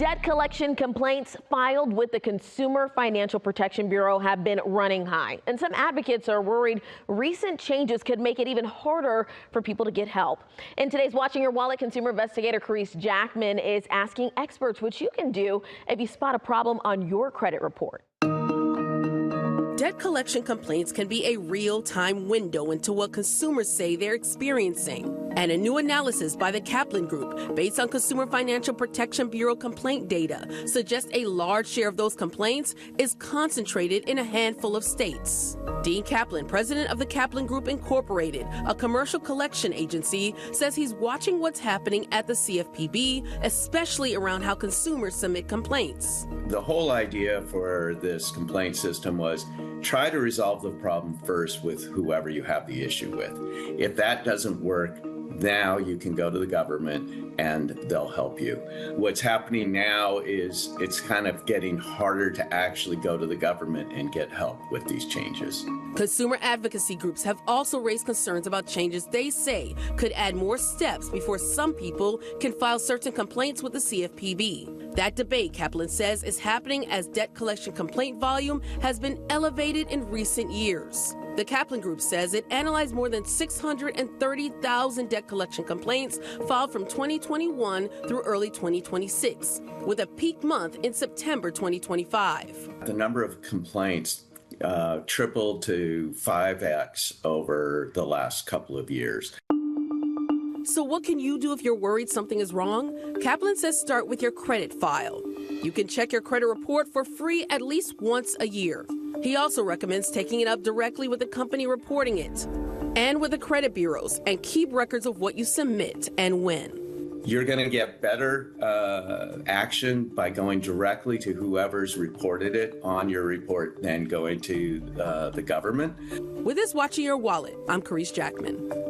Debt collection complaints filed with the Consumer Financial Protection Bureau have been running high, and some advocates are worried recent changes could make it even harder for people to get help. In today's Watching Your Wallet, consumer investigator Carice Jackman is asking experts what you can do if you spot a problem on your credit report. Debt collection complaints can be a real-time window into what consumers say they're experiencing. And a new analysis by the Kaplan Group, based on Consumer Financial Protection Bureau complaint data, suggests a large share of those complaints is concentrated in a handful of states. Dean Kaplan, president of the Kaplan Group Incorporated, a commercial collection agency, says he's watching what's happening at the CFPB, especially around how consumers submit complaints. The whole idea for this complaint system was try to resolve the problem first with whoever you have the issue with. If that doesn't work, now you can go to the government and they'll help you. What's happening now is it's kind of getting harder to actually go to the government and get help with these changes. Consumer advocacy groups have also raised concerns about changes they say could add more steps before some people can file certain complaints with the CFPB. That debate, Kaplan says, is happening as debt collection complaint volume has been elevated in recent years. The Kaplan Group says it analyzed more than 630,000 debt collection complaints filed from 2021 through early 2026, with a peak month in September 2025. The number of complaints tripled to 5x over the last couple of years. So what can you do if you're worried something is wrong? Kaplan says start with your credit file. You can check your credit report for free at least once a year. He also recommends taking it up directly with the company reporting it and with the credit bureaus, and keep records of what you submit and when. You're going to get better action by going directly to whoever's reported it on your report than going to the government. With this Watching Your Wallet, I'm Carice Jackman.